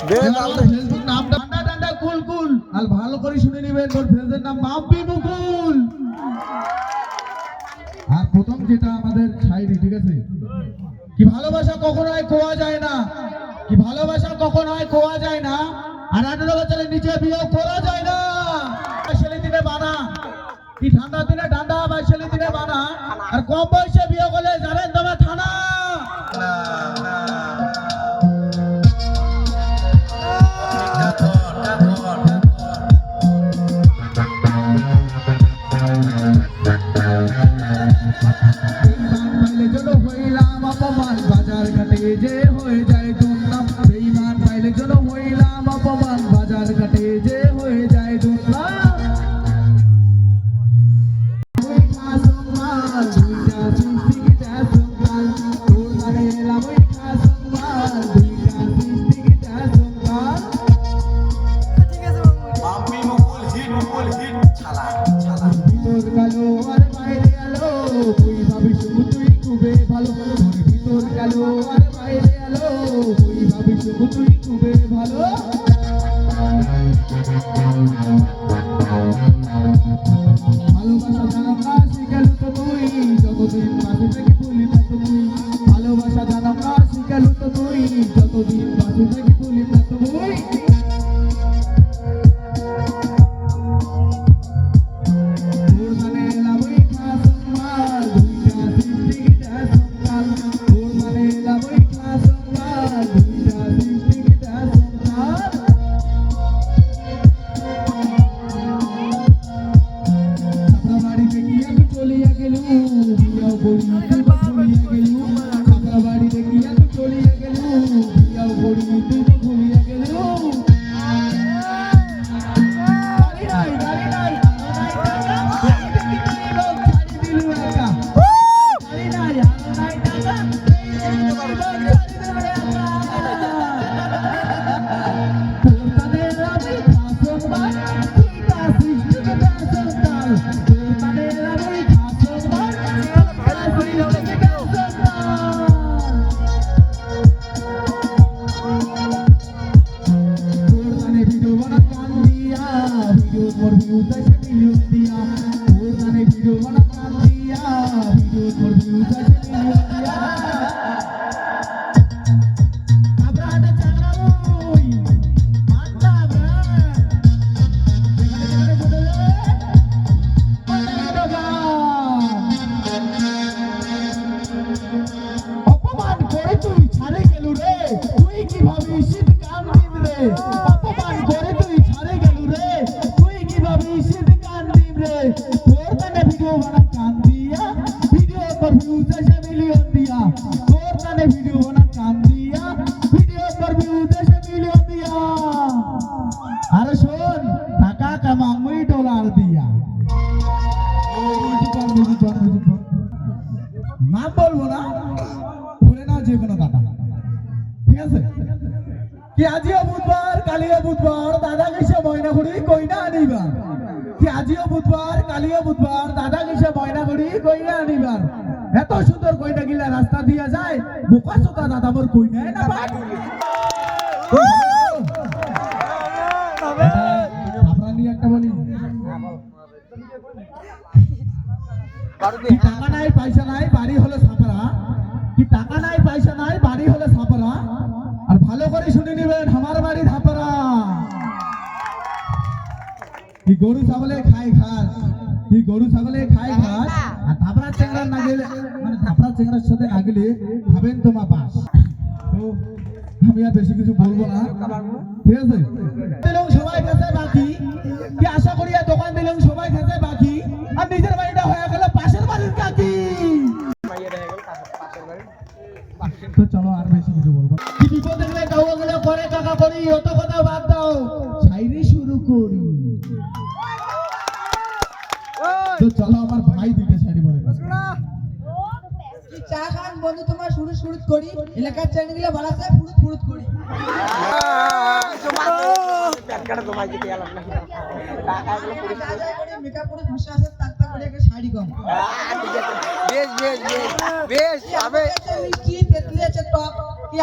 Facebook নামটা ডান্ডা ডান্ডা কুল কুল আর ভালো করে শুনে নিবেন ওর ফেসের নাম মাম্পি মুকুল। আর প্রথম যেটা আমাদের শায়রি, ঠিক আছে, কি ভালোবাসা কখনো হয় খোয়া যায় না, কি ভালোবাসা কখনো হয় খোয়া যায় না, আর 18 বছরের নিচে বিয়ে করা যায় না। ছেলে দিনে বানা কি ঠান্ডা দিনে ডান্ডা, বা ছেলে দিনে বানা, আর কম বয়সে বিয়ে করলে জানেন তোমার থানা। বাজার ঘাটে যে হয়ে যায় দুর্নাম, বেঈমান পাইলে যেন হইলাম অপমান, বাজার ঘাটে যে হয়ে যায় দুর্নাম। নাম বলবো না, ভুলে না যে কোনো দাদা, ঠিক আছে? কি আজিও বুধবার কালিও বুধবার দাদা গেছে ময়না ঘুড়ি কইনা আনিবার, কি আজিও বুধবার কালিও বুধবার দাদা গেছে ময়না ঘুড়ি কইনা আনিবার। এত সুন্দর কইনা গিলা রাস্তা দিয়া যায়, বোকা চোতা দাদা মোর কইনা না পায়। আমরা নিয়ে একটা বলি, টাকা নাই পয়সা নাই বাড়ি হলো সাপারা, কি টাকা নাই পয়সা নাই বাড়ি হলো সাপারা, আর ভালো করে শুনে নিবেন আমার বাড়ি ধাপারা। কি গরু ছাগলে খাই ঘাস, কি গরু ছাগলে খাই ঘাস, আর ধাপড়া চেংড়া না গেলে, মানে ধাপড়া চেংড়ার সাথে না গেলে খাবেন তোমার পাস। তো আমি আর বেশি কিছু বলবো না, ঠিক আছে? দিলাম সবাই কাছে বাকি, কি আশা করি দোকান দিলাম সবাই কাছে বাকি, আর নিজের বাড়িটা হয়ে গেল পাশের বাড়ির কাকি। তো চলো আর বেশি কিছু বলবো, কি বিপদ দেখলে কাউয়া গেলে পরে কাকা করি, অত কথা বাদ দাও, শায়রি শুরু করি। তো চলো আমার ভাই দুইটা শায়রি বলে চা খান বন্ধু তোমার শুরু শুরু করি, এলাকার চ্যানেলগুলো বাড়াছে ফুরুত ফুরুত করি। মেকআপ করে ভাষা আছে তাকতা করে একটা শাড়ি কম। বেশ বেশ বেশ বেশ আবে মিষ্টি তেতলি আছে টক, কি কি